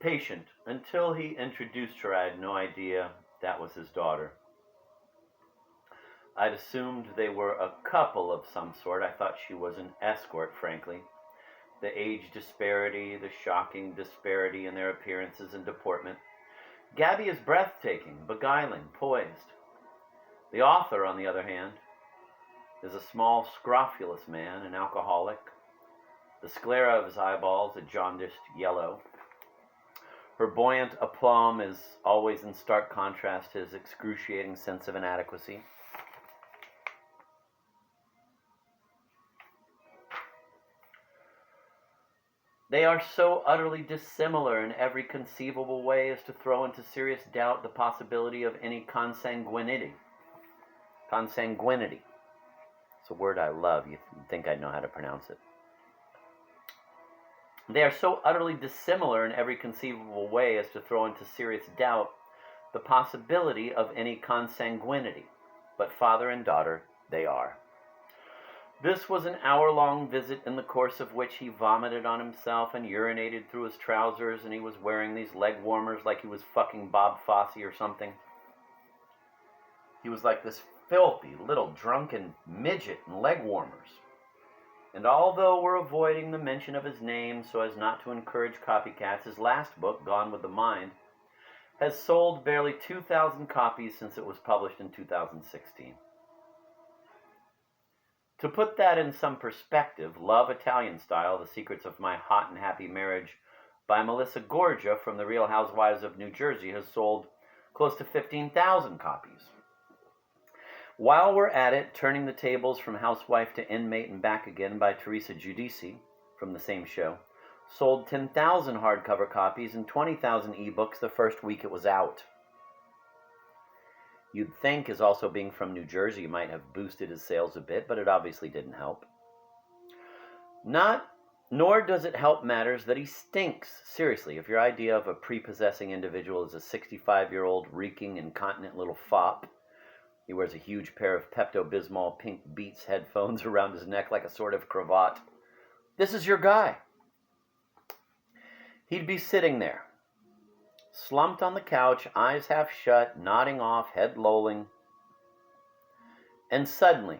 patient. Until he introduced her, I had no idea that was his daughter. I'd assumed they were a couple of some sort. I thought she was an escort, frankly. The age disparity, the shocking disparity in their appearances and deportment. Gabby is breathtaking, beguiling, poised. The author, on the other hand, is a small, scrofulous man, an alcoholic. The sclera of his eyeballs a jaundiced yellow. Her buoyant aplomb is always in stark contrast to his excruciating sense of inadequacy. They are so utterly dissimilar in every conceivable way as to throw into serious doubt the possibility of any consanguinity. Consanguinity. It's a word I love. You'd think I'd know how to pronounce it. They are so utterly dissimilar in every conceivable way as to throw into serious doubt the possibility of any consanguinity. But father and daughter, they are. This was an hour-long visit in the course of which he vomited on himself and urinated through his trousers, and he was wearing these leg warmers like he was fucking Bob Fosse or something. He was like this filthy little drunken midget in leg warmers. And although we're avoiding the mention of his name so as not to encourage copycats, his last book, Gone with the Mind, has sold barely 2,000 copies since it was published in 2016. To put that in some perspective, Love Italian Style, The Secrets of My Hot and Happy Marriage by Melissa Gorga from The Real Housewives of New Jersey has sold close to 15,000 copies. While we're at it, Turning the Tables from Housewife to Inmate and Back Again by Teresa Giudice from the same show sold 10,000 hardcover copies and 20,000 ebooks the first week it was out. You'd think, as also being from New Jersey, might have boosted his sales a bit, but it obviously didn't help. Nor does it help matters that he stinks. Seriously, if your idea of a prepossessing individual is a 65-year-old reeking, incontinent little fop, he wears a huge pair of Pepto-Bismol pink Beats headphones around his neck like a sort of cravat, this is your guy. He'd be sitting there, slumped on the couch, eyes half shut, nodding off, head lolling. And suddenly,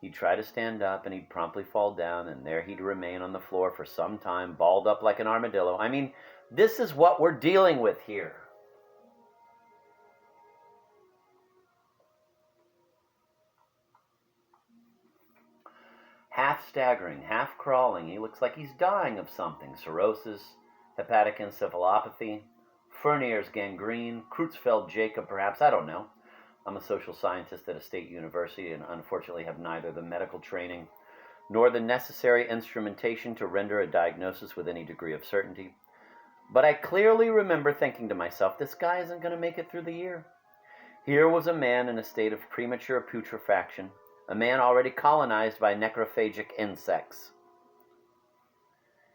he'd try to stand up and he'd promptly fall down, and there he'd remain on the floor for some time, balled up like an armadillo. I mean, this is what we're dealing with here. Half staggering, half crawling, he looks like he's dying of something. Cirrhosis, hepatic encephalopathy, Fournier's gangrene, Creutzfeldt-Jakob perhaps, I don't know. I'm a social scientist at a state university and unfortunately have neither the medical training nor the necessary instrumentation to render a diagnosis with any degree of certainty. But I clearly remember thinking to myself, this guy isn't going to make it through the year. Here was a man in a state of premature putrefaction, a man already colonized by necrophagic insects.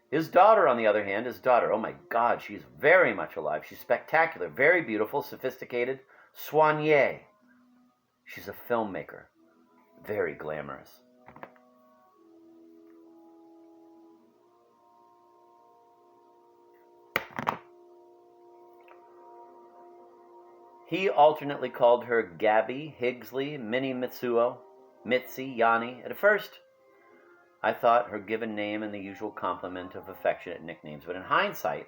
His daughter, on the other hand, oh my God, she's very much alive. She's spectacular, very beautiful, sophisticated, soignée. She's a filmmaker, very glamorous. He alternately called her Gabby, Higgsley, Minnie Mitsuo, Mitzi, Yanni. At first, I thought her given name and the usual complement of affectionate nicknames, but in hindsight,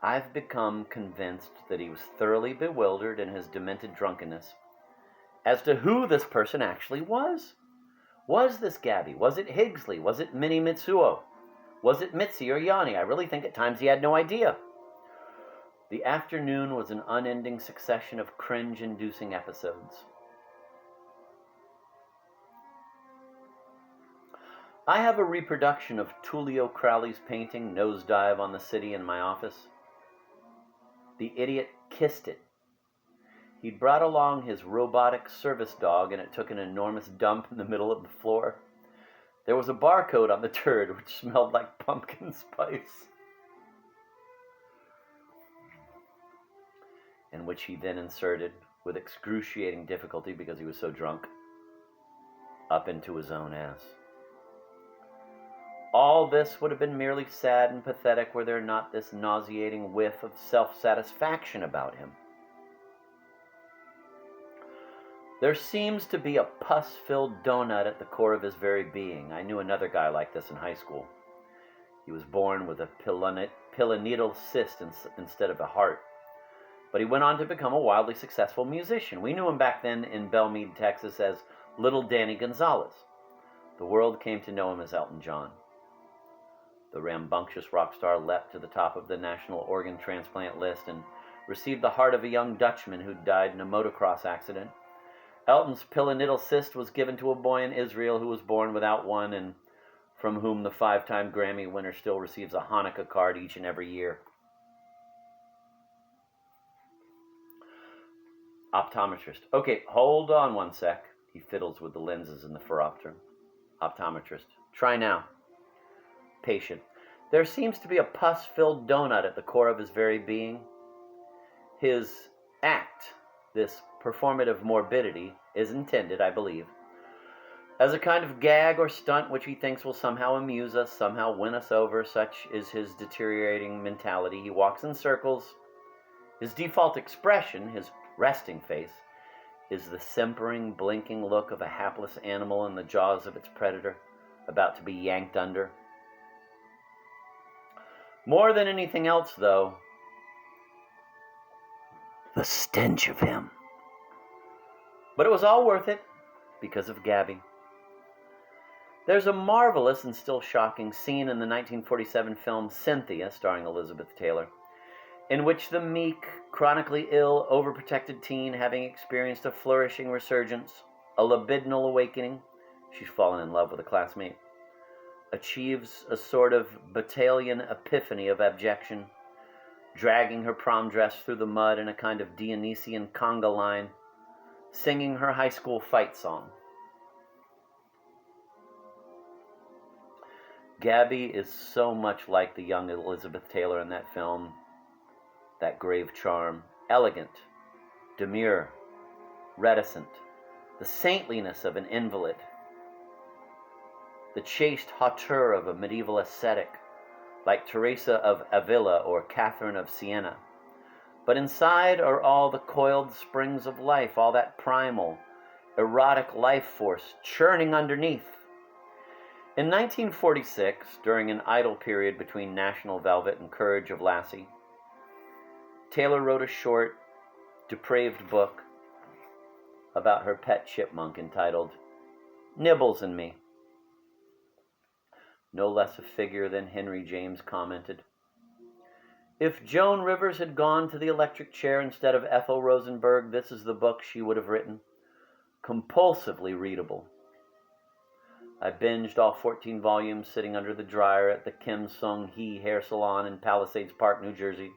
I've become convinced that he was thoroughly bewildered in his demented drunkenness as to who this person actually was. Was this Gabby? Was it Higgsley? Was it Minnie Mitsuo? Was it Mitzi or Yanni? I really think at times he had no idea. The afternoon was an unending succession of cringe-inducing episodes. I have a reproduction of Tullio Crowley's painting, Nosedive on the City, in my office. The idiot kissed it. He'd brought along his robotic service dog, and it took an enormous dump in the middle of the floor. There was a barcode on the turd, which smelled like pumpkin spice, and which he then inserted, with excruciating difficulty because he was so drunk, up into his own ass. All this would have been merely sad and pathetic were there not this nauseating whiff of self-satisfaction about him. There seems to be a pus-filled donut at the core of his very being. I knew another guy like this in high school. He was born with a pilonidal cyst instead of a heart. But he went on to become a wildly successful musician. We knew him back then in Belmead, Texas as Little Danny Gonzalez. The world came to know him as Elton John. The rambunctious rock star leapt to the top of the national organ transplant list and received the heart of a young Dutchman who died in a motocross accident. Elton's pilonidal cyst was given to a boy in Israel who was born without one and from whom the 5-time Grammy winner still receives a Hanukkah card each and every year. Optometrist. Okay, hold on one sec. He fiddles with the lenses in the phoropter. Optometrist. Try now. Patient. There seems to be a pus-filled donut at the core of his very being. His act, this performative morbidity, is intended, I believe, as a kind of gag or stunt which he thinks will somehow amuse us, somehow win us over. Such is his deteriorating mentality. He walks in circles. His default expression, his resting face, is the simpering, blinking look of a hapless animal in the jaws of its predator, about to be yanked under. More than anything else, though, the stench of him. But it was all worth it because of Gabby. There's a marvelous and still shocking scene in the 1947 film Cynthia, starring Elizabeth Taylor, in which the meek, chronically ill, overprotected teen, having experienced a flourishing resurgence, a libidinal awakening, she's fallen in love with a classmate, achieves a sort of battalion epiphany of abjection, dragging her prom dress through the mud in a kind of Dionysian conga line, singing her high school fight song. Gabby is so much like the young Elizabeth Taylor in that film, that grave charm, elegant, demure, reticent, the saintliness of an invalid, the chaste hauteur of a medieval ascetic, like Teresa of Avila or Catherine of Siena. But inside are all the coiled springs of life, all that primal, erotic life force churning underneath. In 1946, during an idle period between National Velvet and Courage of Lassie, Taylor wrote a short, depraved book about her pet chipmunk entitled Nibbles and Me. No less a figure than Henry James commented, "If Joan Rivers had gone to the electric chair instead of Ethel Rosenberg, this is the book she would have written. Compulsively readable." I binged all 14 volumes sitting under the dryer at the Kim Sung-hee Hair Salon in Palisades Park, New Jersey.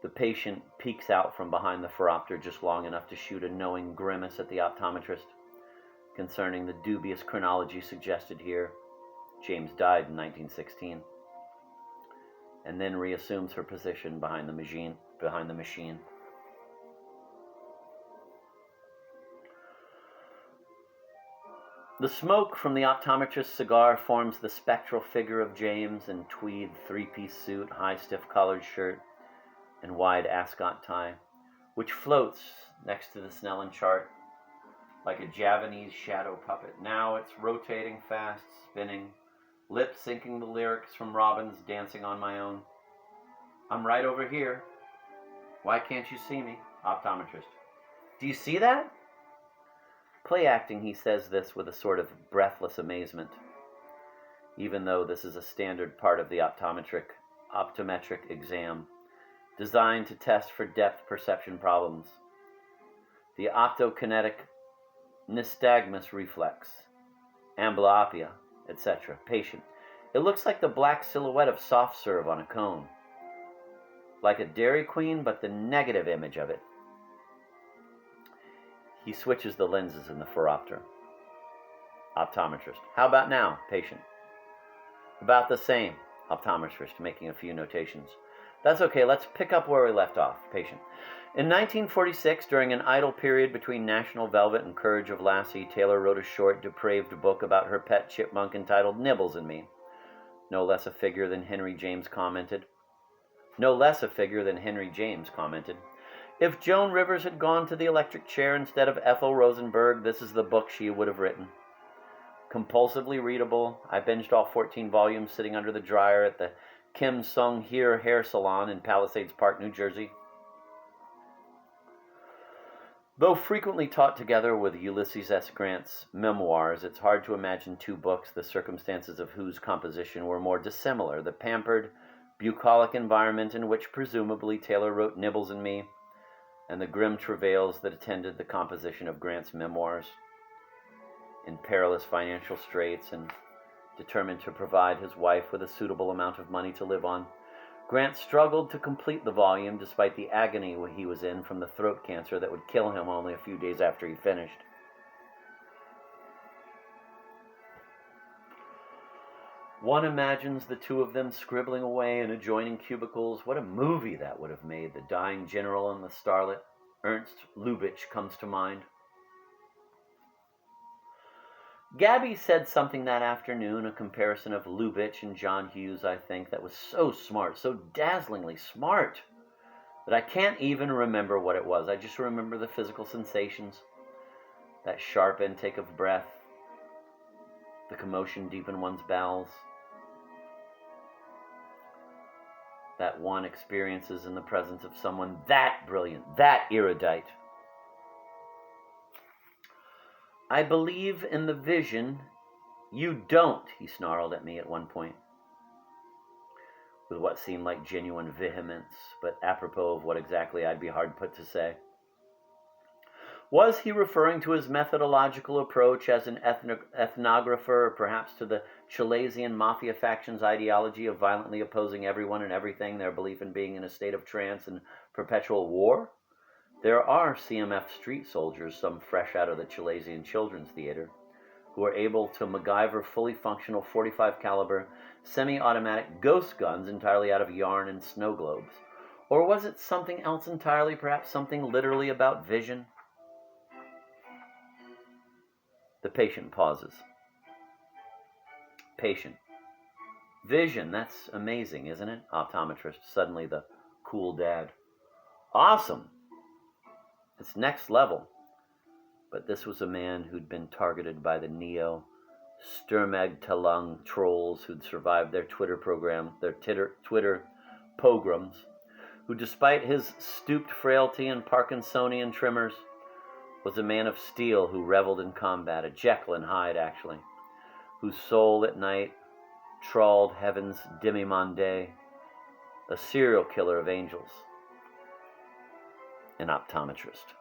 The patient peeks out from behind the phoropter just long enough to shoot a knowing grimace at the optometrist concerning the dubious chronology suggested here. James died in 1916. And then reassumes her position behind the machine. The smoke from the optometrist's cigar forms the spectral figure of James in tweed three-piece suit, high stiff collared shirt, and wide ascot tie, which floats next to the Snellen chart like a Javanese shadow puppet. Now it's rotating fast, spinning, lip-syncing the lyrics from Robin's Dancing on My Own. I'm right over here. Why can't you see me? Optometrist. Do you see that? Play acting, he says this with a sort of breathless amazement, even though this is a standard part of the optometric exam, designed to test for depth perception problems. The optokinetic nystagmus reflex, amblyopia, etc. Patient. It looks like the black silhouette of soft serve on a cone. Like a Dairy Queen, but the negative image of it. He switches the lenses in the phoropter. Optometrist. How about now, patient? About the same. Optometrist, making a few notations. That's okay, let's pick up where we left off, patient. In 1946, during an idle period between National Velvet and Courage of Lassie, Taylor wrote a short, depraved book about her pet chipmunk entitled Nibbles and Me. No less a figure than Henry James commented. If Joan Rivers had gone to the electric chair instead of Ethel Rosenberg, this is the book she would have written. Compulsively readable, I binged all 14 volumes sitting under the dryer at the Kim Sung-hir Hair Salon in Palisades Park, New Jersey. Though frequently taught together with Ulysses S. Grant's memoirs, it's hard to imagine two books, the circumstances of whose composition were more dissimilar. The pampered, bucolic environment in which presumably Taylor wrote Nibbles and Me, and the grim travails that attended the composition of Grant's memoirs. In perilous financial straits and determined to provide his wife with a suitable amount of money to live on, Grant struggled to complete the volume despite the agony he was in from the throat cancer that would kill him only a few days after he finished. One imagines the two of them scribbling away in adjoining cubicles. What a movie that would have made. The Dying General and the Starlet. Ernst Lubitsch comes to mind. Gabby said something that afternoon, a comparison of Lubitsch and John Hughes, I think, that was so smart, so dazzlingly smart, that I can't even remember what it was. I just remember the physical sensations, that sharp intake of breath, the commotion deep in one's bowels, that one experiences in the presence of someone that brilliant, that erudite. I believe in the vision. You don't, he snarled at me at one point, with what seemed like genuine vehemence, but apropos of what exactly I'd be hard put to say. Was he referring to his methodological approach as an ethnographer, or perhaps to the Chilesian mafia faction's ideology of violently opposing everyone and everything, their belief in being in a state of trance and perpetual war? There are CMF street soldiers, some fresh out of the Chilesian Children's Theater, who are able to MacGyver fully functional .45 caliber semi-automatic ghost guns entirely out of yarn and snow globes. Or was it something else entirely, perhaps something literally about vision? The patient pauses. Patient. Vision, that's amazing, isn't it? Optometrist, suddenly the cool dad. Awesome! It's next level. But this was a man who'd been targeted by the neo-Sturmagtalang trolls who'd survived their Twitter pogroms, who despite his stooped frailty and Parkinsonian tremors, was a man of steel who reveled in combat, a Jekyll in Hyde actually, whose soul at night trawled heaven's demi-monde, a serial killer of angels, an optometrist.